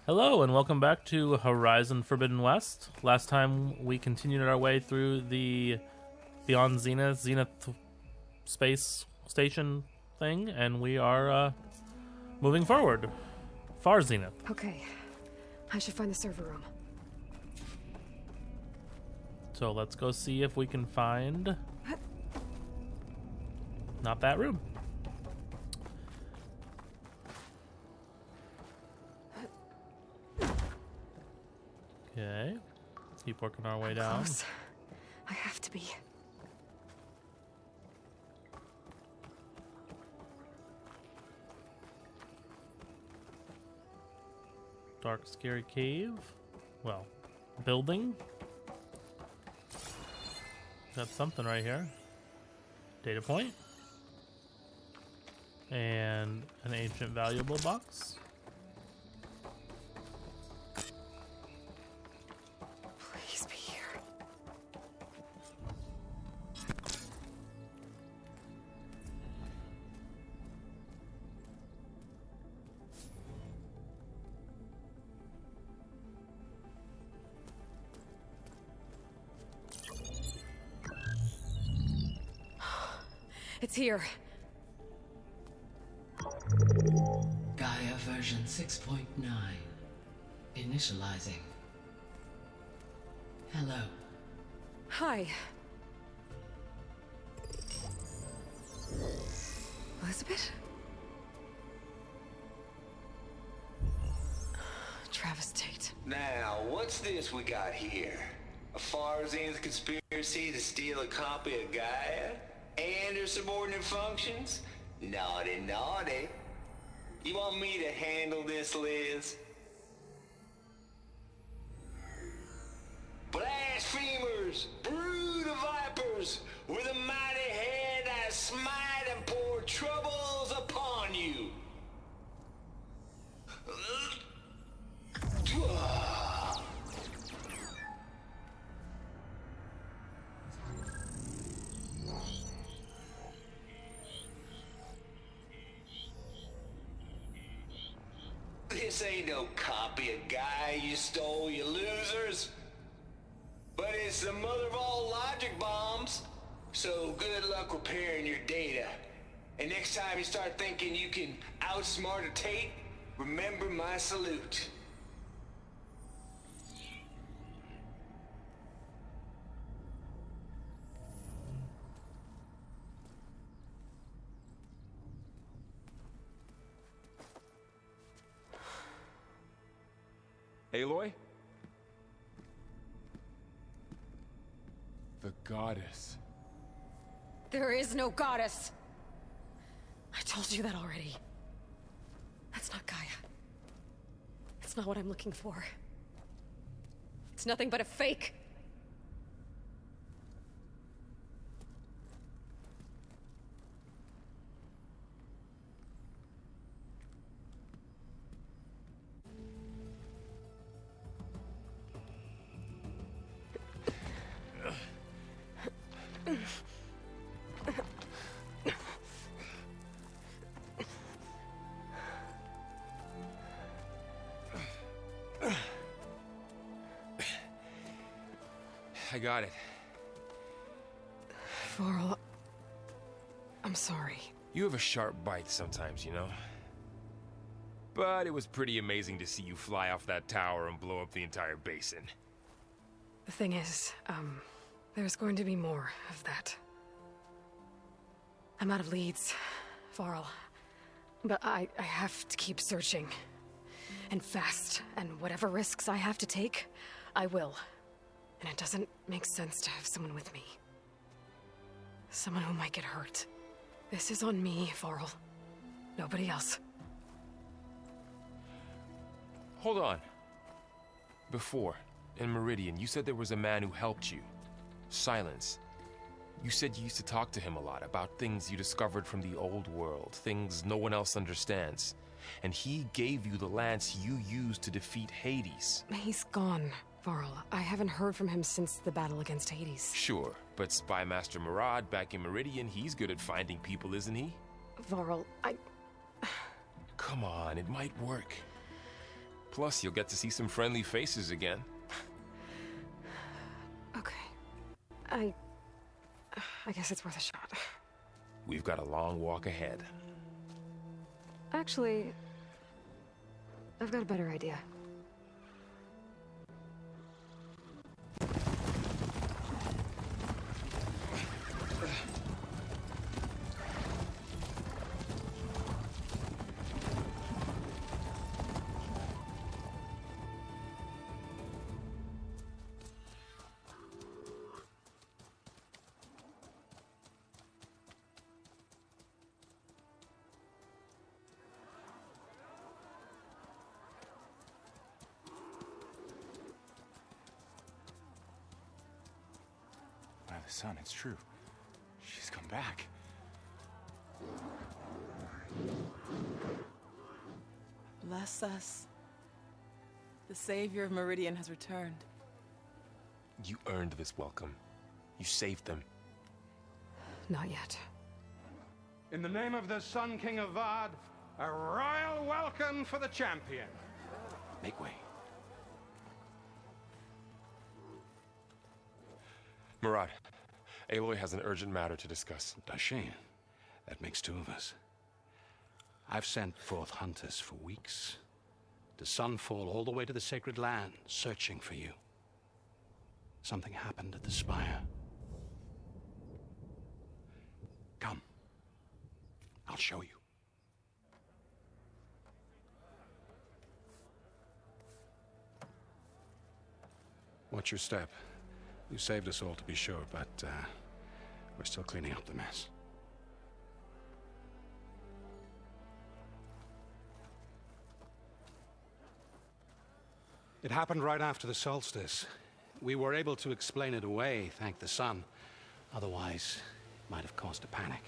Hello and welcome back to Horizon Forbidden West. Last time we continued our way through the Beyond Zenith space station thing, and we are moving forward. Far Zenith. Okay, I should find the server room. So let's go see if we can find... not that room. Okay, keep working our way down. Close. I have to be. Dark, scary cave. Well, building. Got something right here. Data point. And an ancient valuable box. Please be here. It's here. Gaia version 6.9. Initializing. Hello. Hi. Elizabeth? Travis Tate. Now, what's this we got here? A Far Zenith conspiracy to steal a copy of Gaia? And her subordinate functions? Naughty, naughty. You want me to handle this, Liz? Blasphemers! Brood of vipers! With a mighty hand I smite and pour troubles upon you! This ain't no copy of Gaia you stole, you losers. But it's the mother of all logic bombs. So good luck repairing your data. And next time you start thinking you can outsmart a Tate, remember my salute. Aloy? The goddess. There is no goddess. I told you that already. That's not Gaia. It's not what I'm looking for. It's nothing but a fake. I got it. Varl, I'm sorry. You have a sharp bite sometimes, you know? But it was pretty amazing to see you fly off that tower and blow up the entire basin. The thing is, there's going to be more of that. I'm out of leads, Varl. But I have to keep searching. And fast. And whatever risks I have to take, I will. And it doesn't make sense to have someone with me. Someone who might get hurt. This is on me, Varl. Nobody else. Hold on. Before, in Meridian, you said there was a man who helped you. Silence. You said you used to talk to him a lot about things you discovered from the old world, things no one else understands. And he gave you the lance you used to defeat Hades. He's gone, Varl. I haven't heard from him since the battle against Hades. Sure, but Spy Master Murad back in Meridian, he's good at finding people, isn't he? Varl, Come on, it might work. Plus, you'll get to see some friendly faces again. Okay. I guess it's worth a shot. We've got a long walk ahead. Actually, I've got a better idea. By the sun, it's true. She's come back. Bless us. The savior of Meridian has returned. You earned this welcome. You saved them. Not yet. In the name of the Sun King of Vard, a royal welcome for the champion. Make way. Murad, Aloy has an urgent matter to discuss. Dashane, that makes two of us. I've sent forth hunters for weeks, to Sunfall all the way to the Sacred Land, searching for you. Something happened at the Spire. Come. I'll show you. Watch your step. You saved us all, to be sure, but we're still cleaning up the mess. It happened right after the solstice. We were able to explain it away, thank the sun. Otherwise, it might have caused a panic.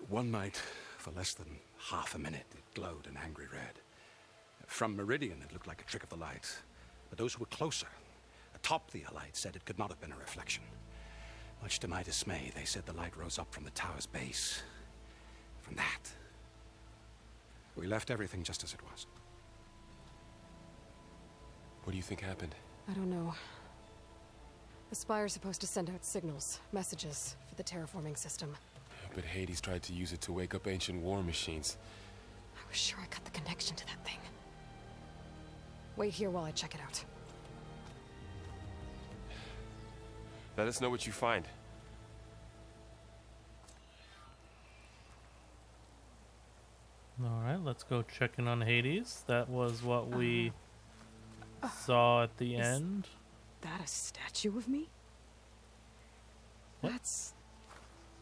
One night, for less than half a minute, it glowed an angry red. From Meridian, it looked like a trick of the light. But those who were closer, atop the light, said it could not have been a reflection. Much to my dismay, they said the light rose up from the tower's base. From that, we left everything just as it was. What do you think happened? I don't know. The Spire's supposed to send out signals, messages, for the terraforming system. But Hades tried to use it to wake up ancient war machines. I was sure I cut the connection to that thing. Wait here while I check it out. Let us know what you find. Alright, let's go check in on Hades. That was what we saw at the end. That a statue of me? What? That's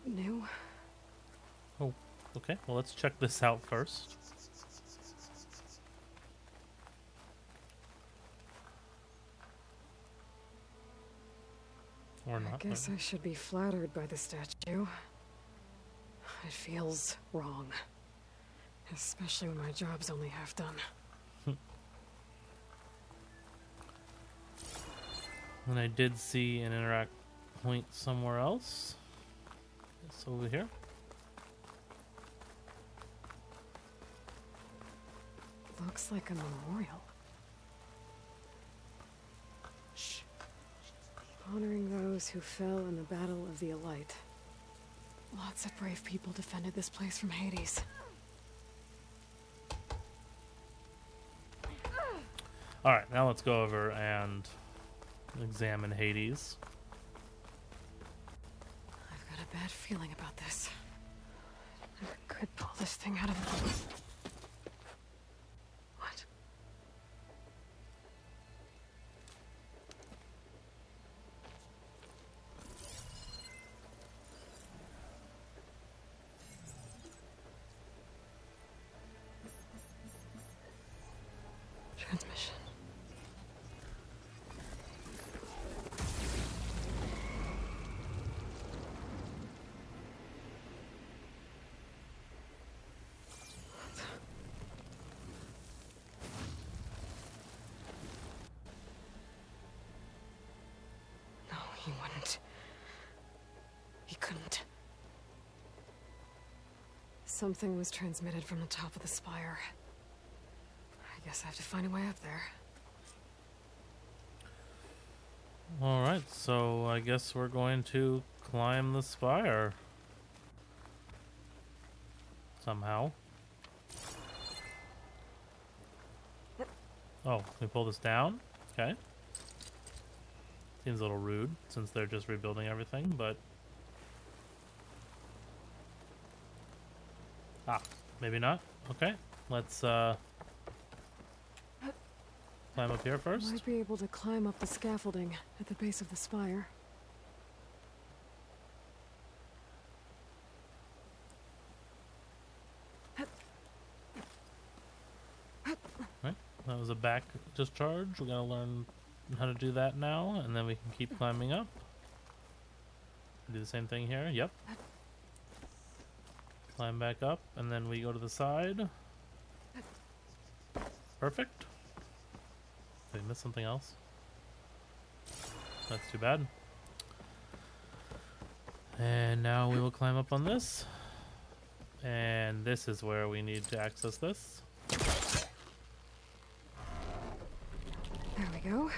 new. Oh, okay. Well, let's check this out first. Or not. I guess I should be flattered by the statue. It feels wrong. Especially when my job's only half done. And I did see an interact point somewhere else. It's over here. Looks like a memorial. Shh. Honoring those who fell in the Battle of the Elite. Lots of brave people defended this place from Hades. Alright, now let's go over and examine Hades. I've got a bad feeling about this. I could pull this thing out of... What? Transmission. Something was transmitted from the top of the spire. I guess I have to find a way up there. Alright, so I guess we're going to climb the spire. Somehow. Oh, we pull this down? Okay. Seems a little rude since they're just rebuilding everything, but... Ah, maybe not. Okay, let's climb up here first. Might be able to climb up the scaffolding at the base of the spire. Right, that was a back discharge. We gotta learn how to do that now, and then we can keep climbing up. Do the same thing here. Yep. Climb back up, and then we go to the side. Perfect. Did I miss something else? That's too bad. And now we will climb up on this. And this is where we need to access this. There we go.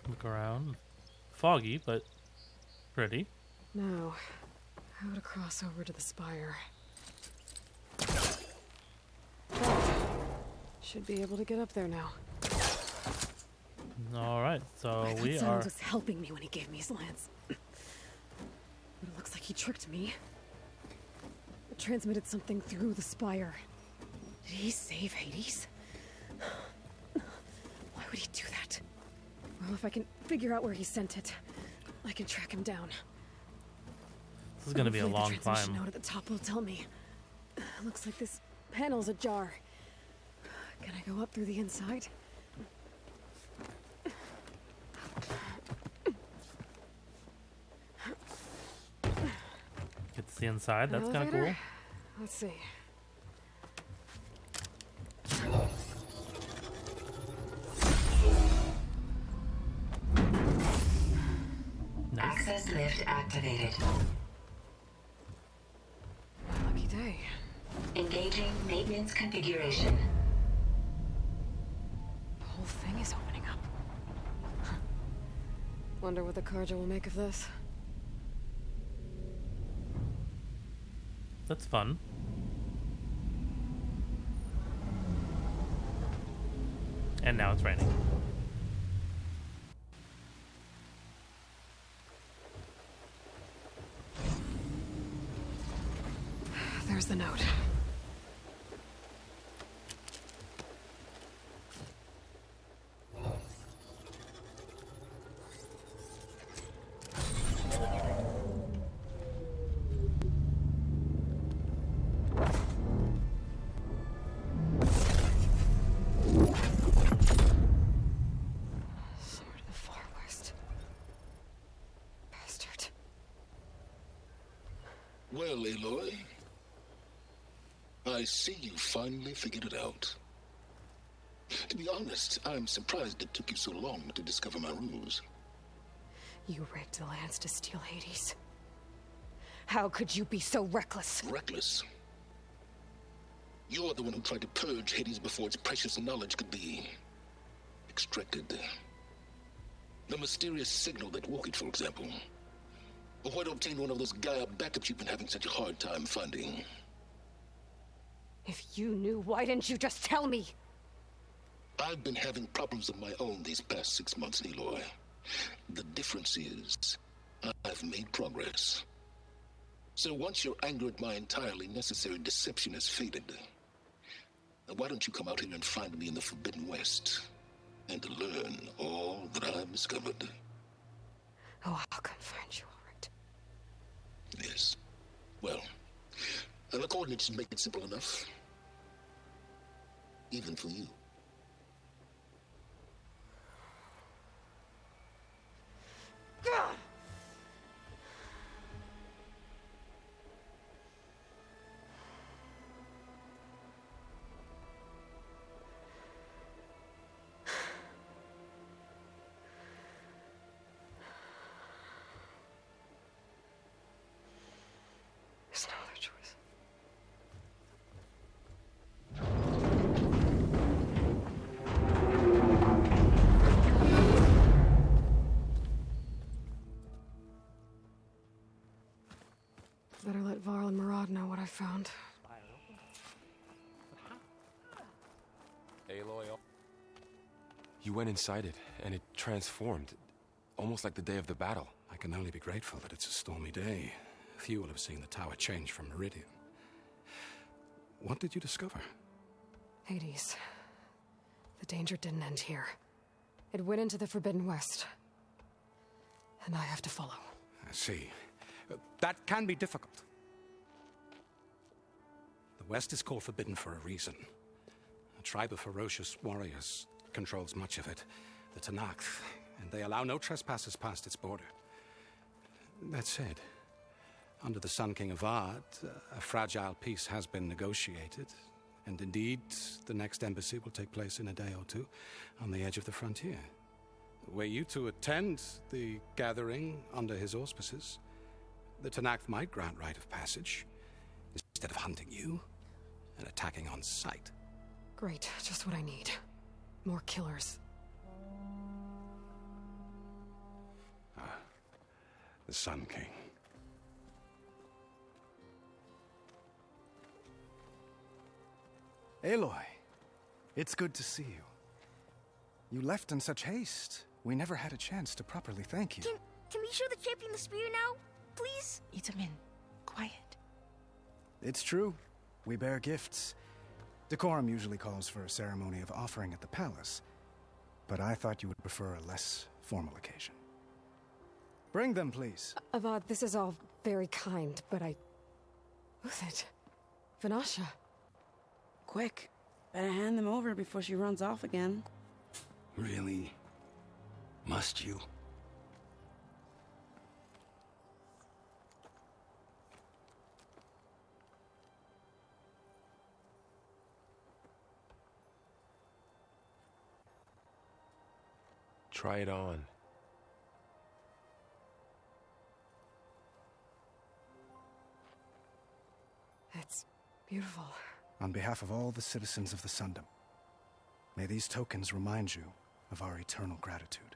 Look around. Foggy, but pretty. Now, how to cross over to the spire. Should be able to get up there now. Alright, so I thought we Silence are... was helping me when he gave me his lance. But it looks like he tricked me. It transmitted something through the spire. Did he save Hades? Why would he do that? Well, if I can figure out where he sent it, I can track him down. This is going to be a Hopefully long the transmission climb. note at the top will tell me. Looks like this panel's ajar. Can I go up through the inside? Get to see inside. That's kind of cool. Elevator? Let's see. Nice. Access lift activated. Lucky day. Engaging maintenance configuration. The whole thing is opening up. Wonder what the Karja will make of this. That's fun. And now it's raining. There's the note. Somewhere to the far west. Bastard. Well, Aloy, I see you finally figured it out. To be honest, I'm surprised it took you so long to discover my ruse. You rigged the lance to steal Hades. How could you be so reckless? Reckless. You're the one who tried to purge Hades before its precious knowledge could be extracted. The mysterious signal that woke it, for example. Or why to obtain one of those Gaia backups you've been having such a hard time finding. If you knew, why didn't you just tell me? I've been having problems of my own these past 6 months, Aloy. The difference is, I've made progress. So once your anger at my entirely necessary deception has faded, why don't you come out here and find me in the Forbidden West, and learn all that I've discovered? Oh, I'll come find you, all right. Yes. Well, the coordinates should make it simple enough. Even for you. Better let Varl and Murad know what I found. Aloy. You went inside it, and it transformed, almost like the day of the battle. I can only be grateful that it's a stormy day. Few will have seen the tower change from Meridian. What did you discover? Hades. The danger didn't end here. It went into the Forbidden West. And I have to follow. I see. That can be difficult. The West is called Forbidden for a reason. A tribe of ferocious warriors controls much of it, the Tenakth, and they allow no trespassers past its border. That said, under the Sun King Avad, a fragile peace has been negotiated, and indeed, the next embassy will take place in a day or two on the edge of the frontier. Were you to attend the gathering under his auspices, the Tenakth might grant right of passage, instead of hunting you and attacking on sight. Great, just what I need. More killers. The Sun King. Aloy, it's good to see you. You left in such haste. We never had a chance to properly thank you. Can we show the champion the spear now, please? Itamin, quiet. It's true. We bear gifts. Decorum usually calls for a ceremony of offering at the palace, but I thought you would prefer a less formal occasion. Bring them, please. Avad, this is all very kind, but Who's it? Vanasha. Quick. Better hand them over before she runs off again. Really? Must you? Try it on. It's beautiful. On behalf of all the citizens of the Sundom, may these tokens remind you of our eternal gratitude.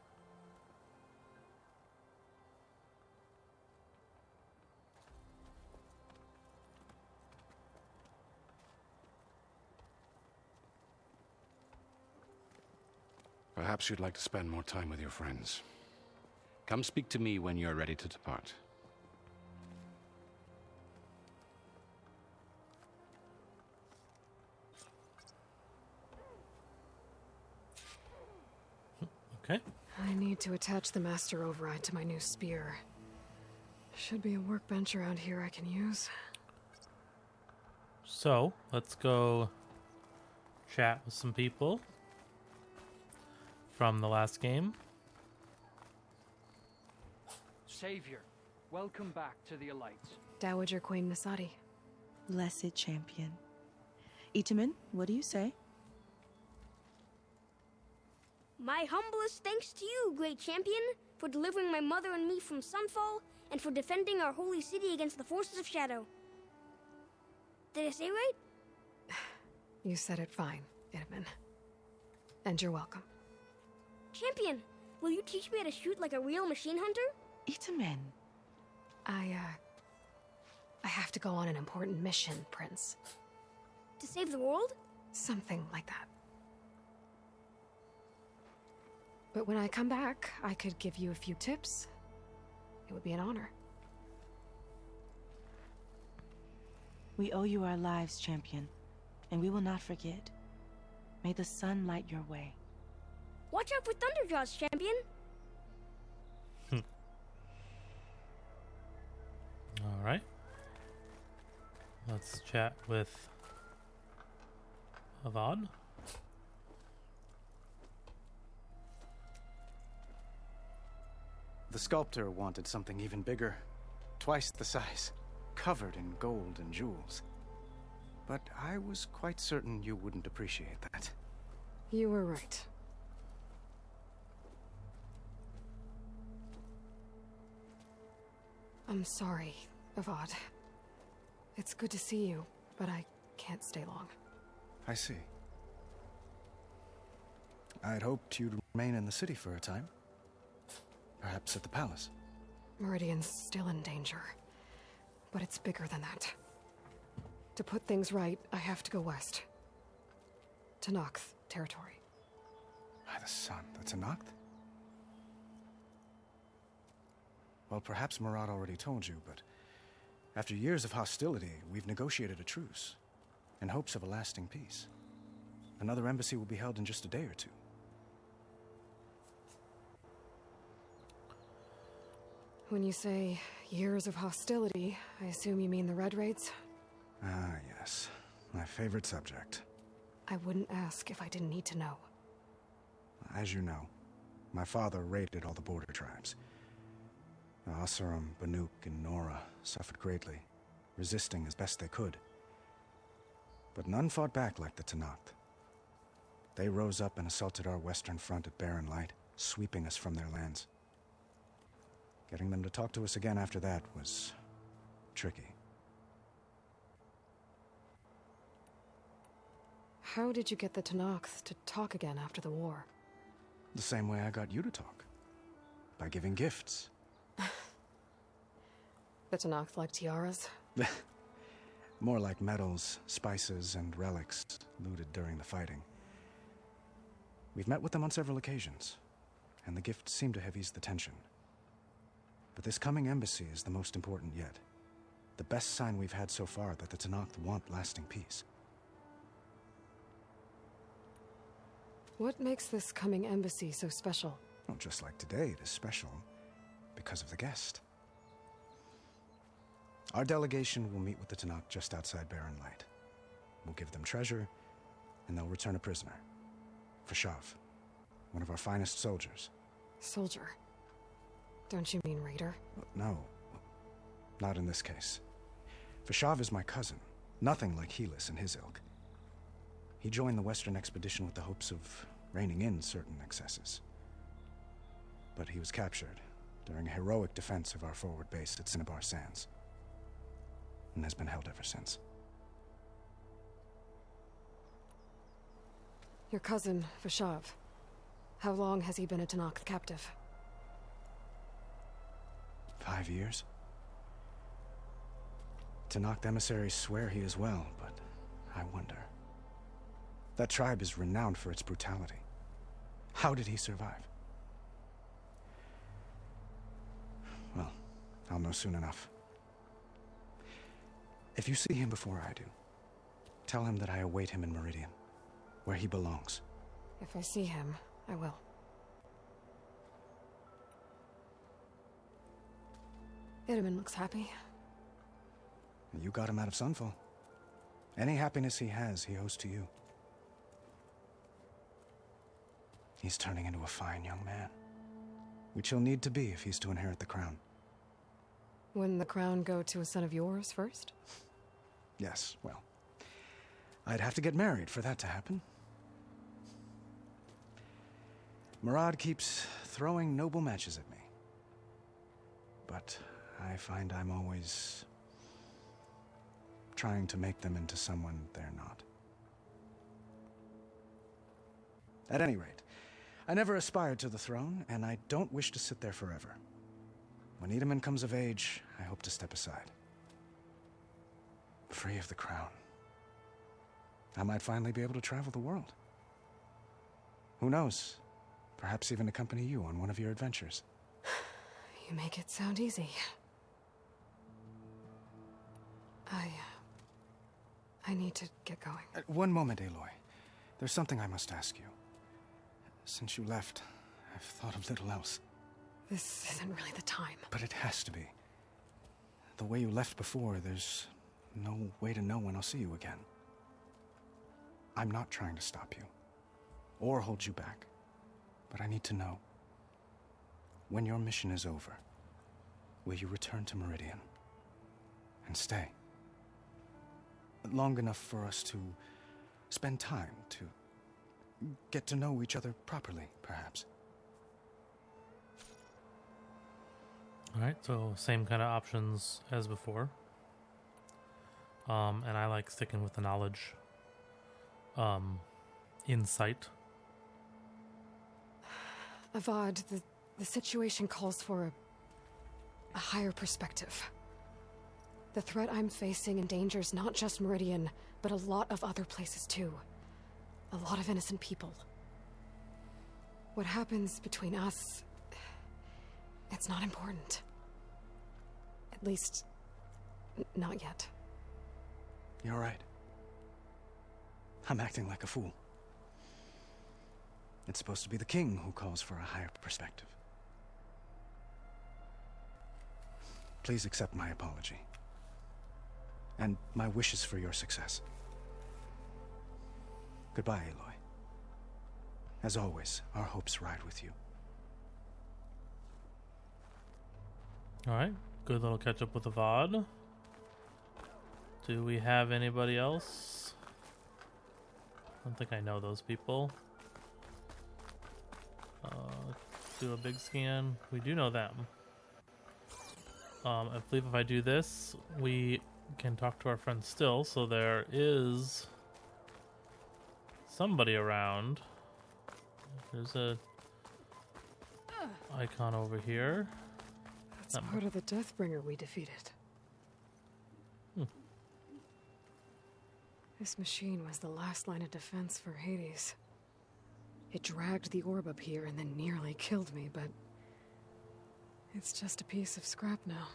Perhaps you'd like to spend more time with your friends. Come speak to me when you're ready to depart. Okay. I need to attach the Master Override to my new spear. Should be a workbench around here I can use. So, let's go chat with some people from the last game. Savior, welcome back to the Alights. Dowager Queen Nasadi. Blessed champion. Itamin, what do you say? My humblest thanks to you, great champion, for delivering my mother and me from Sunfall, and for defending our holy city against the forces of Shadow. Did I say right? You said it fine, Itamin. And you're welcome. Champion, will you teach me how to shoot like a real machine hunter? Itamin. I have to go on an important mission, Prince. To save the world? Something like that. But when I come back, I could give you a few tips. It would be an honor. We owe you our lives, champion, and we will not forget. May the sun light your way. Watch out for Thunderjaws, champion! Alright. Let's chat with Avad. The sculptor wanted something even bigger, twice the size, covered in gold and jewels. But I was quite certain you wouldn't appreciate that. You were right. I'm sorry, Avad. It's good to see you, but I can't stay long. I see. I'd hoped you'd remain in the city for a time. Perhaps at the palace. Meridian's still in danger. But it's bigger than that. To put things right, I have to go west. To Nox territory. By the sun, the Tenakth? Well, perhaps Murad already told you, but after years of hostility, we've negotiated a truce in hopes of a lasting peace. Another embassy will be held in just a day or two. When you say years of hostility, I assume you mean the Red Raids? Ah, yes. My favorite subject. I wouldn't ask if I didn't need to know. As you know, my father raided all the border tribes. The Asurum, Banuk, and Nora suffered greatly, resisting as best they could. But none fought back like the Tenakth. They rose up and assaulted our western front at Barren Light, sweeping us from their lands. Getting them to talk to us again after that was tricky. How did you get the Tenakth to talk again after the war? The same way I got you to talk. By giving gifts. The Tenakth like tiaras? More like medals, spices, and relics looted during the fighting. We've met with them on several occasions, and the gifts seem to have eased the tension. But this coming embassy is the most important yet. The best sign we've had so far that the Tenakth want lasting peace. What makes this coming embassy so special? Well, just like today, it is special because of the guest. Our delegation will meet with the Tenakth just outside Barren Light. We'll give them treasure, and they'll return a prisoner. Vashav, one of our finest soldiers. Soldier? Don't you mean raider? No, not in this case. Vashav is my cousin, nothing like Helis and his ilk. He joined the Western expedition with the hopes of reining in certain excesses. But he was captured during a heroic defense of our forward base at Cinnabar Sands, and has been held ever since. Your cousin, Vashav. How long has he been a Tenakth captive? 5 years. Tenakth emissaries swear he is well, but I wonder. That tribe is renowned for its brutality. How did he survive? Well, I'll know soon enough. If you see him before I do, tell him that I await him in Meridian, where he belongs. If I see him, I will. Itamen looks happy. You got him out of Sunfall. Any happiness he has, he owes to you. He's turning into a fine young man, which he'll need to be if he's to inherit the crown. Wouldn't the crown go to a son of yours first? Yes, well, I'd have to get married for that to happen. Murad keeps throwing noble matches at me. But I find I'm always trying to make them into someone they're not. At any rate, I never aspired to the throne, and I don't wish to sit there forever. When Itamen comes of age, I hope to step aside. Free of the crown. I might finally be able to travel the world. Who knows? Perhaps even accompany you on one of your adventures. You make it sound easy. I need to get going. One moment, Aloy. There's something I must ask you. Since you left, I've thought of little else. This isn't really the time. But it has to be. The way you left before, there's no way to know when I'll see you again. I'm not trying to stop you, or hold you back. But I need to know. When your mission is over, will you return to Meridian? And stay? Long enough for us to spend time, to get to know each other properly, perhaps. Alright, so same kind of options as before. And I like sticking with the knowledge. Insight. Avad, the situation calls for a higher perspective. The threat I'm facing endangers not just Meridian, but a lot of other places too. A lot of innocent people. What happens between us... it's not important. At least... not yet. You're right. I'm acting like a fool. It's supposed to be the king who calls for a higher perspective. Please accept my apology. And my wishes for your success. Goodbye, Aloy. As always, our hopes ride with you. Alright, good little catch up with the VOD. Do we have anybody else? I don't think I know those people. Do a big scan. We do know them. I believe if I do this, we can talk to our friends still, so there is somebody around. There's a icon over here. That's part of the Deathbringer we defeated. This machine was the last line of defense for Hades. It dragged the orb up here and then nearly killed me, but it's just a piece of scrap now.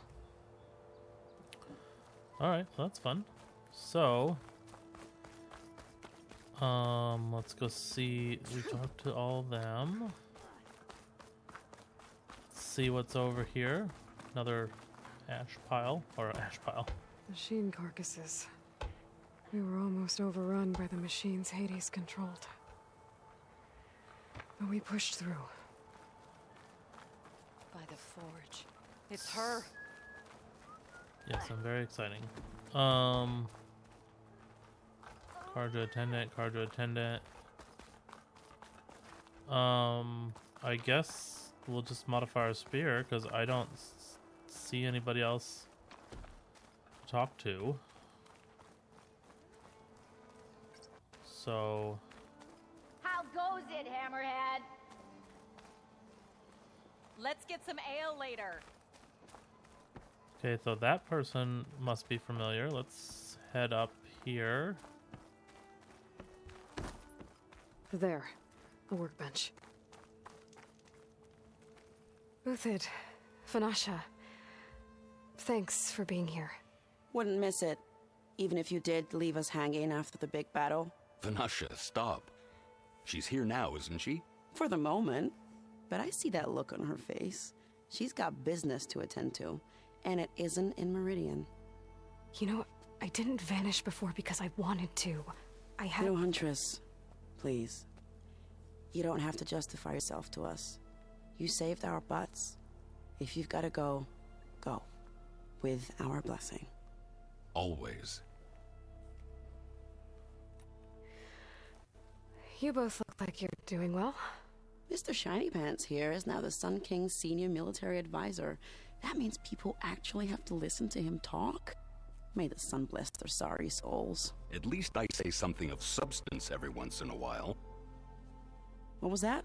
Alright, well that's fun. So, let's go see. We talked to all of them. Let's see what's over here. Another ash pile, or ash pile. Machine carcasses. We were almost overrun by the machines Hades controlled. But we pushed through. By the forge. It's her. Yes, I'm very exciting. Cargo attendant. I guess we'll just modify our spear because I don't see anybody else to talk to. So. How goes it, Hammerhead? Let's get some ale later. Okay, so that person must be familiar. Let's head up here. There, a workbench. Uthid, Vanasha, thanks for being here. Wouldn't miss it, even if you did leave us hanging after the big battle. Vanasha, stop. She's here now, isn't she? For the moment. But I see that look on her face. She's got business to attend to, and it isn't in Meridian. You know, I didn't vanish before because I wanted to. I had... No, Huntress. Please. You don't have to justify yourself to us. You saved our butts. If you've got to go, go. With our blessing. Always. You both look like you're doing well. Mr. Shiny Pants here is now the Sun King's senior military advisor. That means people actually have to listen to him talk? May the sun bless their sorry souls. At least I say something of substance every once in a while. What was that?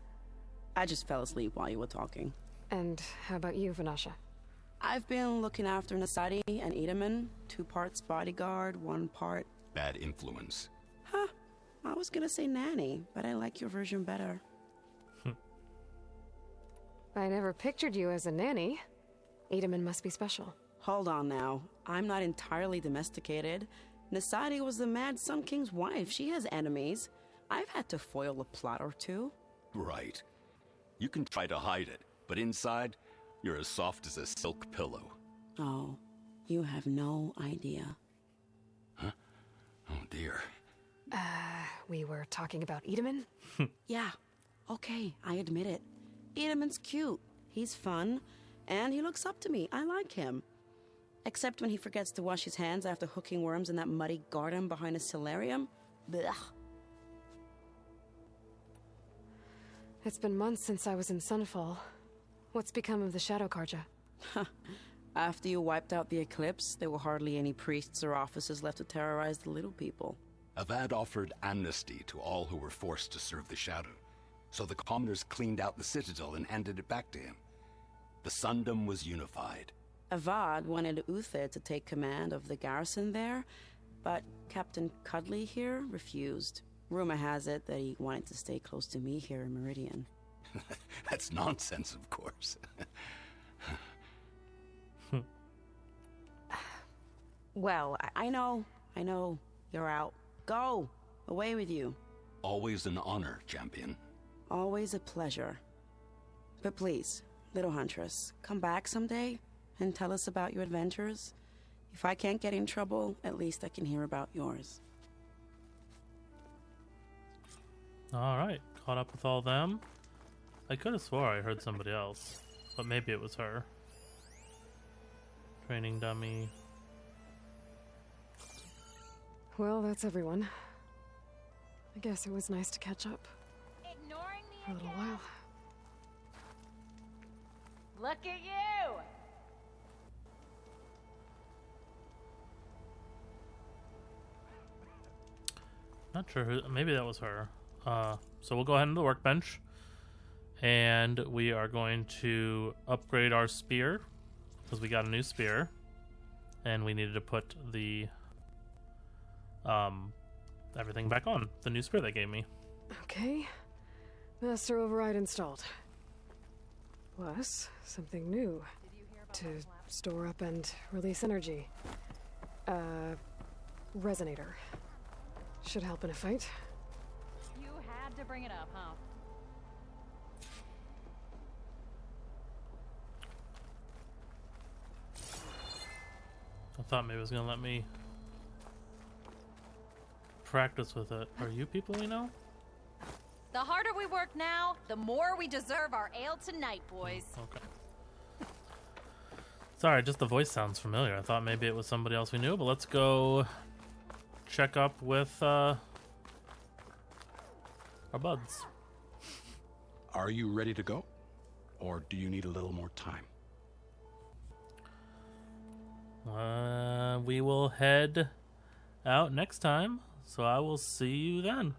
I just fell asleep while you were talking. And how about you, Vanasha? I've been looking after Nasadi and Edaman. 2 parts bodyguard, 1 part... bad influence. Huh. I was gonna say nanny, but I like your version better. I never pictured you as a nanny. Edaman must be special. Hold on now. I'm not entirely domesticated. Nasadi was the Mad Sun King's wife. She has enemies. I've had to foil a plot or 2. Right. You can try to hide it, but inside, you're as soft as a silk pillow. Oh, you have no idea. Huh? Oh dear. We were talking about Edaman? Yeah. Okay, I admit it. Edaman's cute. He's fun. And he looks up to me. I like him. Except when he forgets to wash his hands after hooking worms in that muddy garden behind a solarium. Blech. It's been months since I was in Sunfall. What's become of the Shadow Karja? After you wiped out the eclipse, there were hardly any priests or officers left to terrorize the little people. Avad offered amnesty to all who were forced to serve the Shadow. So the commoners cleaned out the citadel and handed it back to him. The Sundom was unified. Avad wanted Uther to take command of the garrison there, but Captain Cudley here refused. Rumor has it that he wanted to stay close to me here in Meridian. That's nonsense, of course. Well, I know. You're out. Go! Away with you. Always an honor, champion. Always a pleasure. But please, little huntress, come back someday and tell us about your adventures. If I can't get in trouble, at least I can hear about yours. Alright, caught up with all them. I could have swore I heard somebody else, but maybe it was her. Training dummy. Well, that's everyone. I guess it was nice to catch up. Ignoring me For a little again? while. Look at you! Not sure who, maybe that was her. So we'll go ahead into the workbench, and we are going to upgrade our spear because we got a new spear, and we needed to put the everything back on the new spear they gave me. Okay. Master override installed. Plus, something new. To store up and release energy. Resonator. Should help in a fight. You had to bring it up, huh? I thought maybe it was gonna let me practice with it. Are you people we know? The harder we work now, the more we deserve our ale tonight, boys. Okay. Sorry, just the voice sounds familiar. I thought maybe it was somebody else we knew, but let's go check up with our buds. Are you ready to go? Or do you need a little more time? We will head out next time, so I will see you then.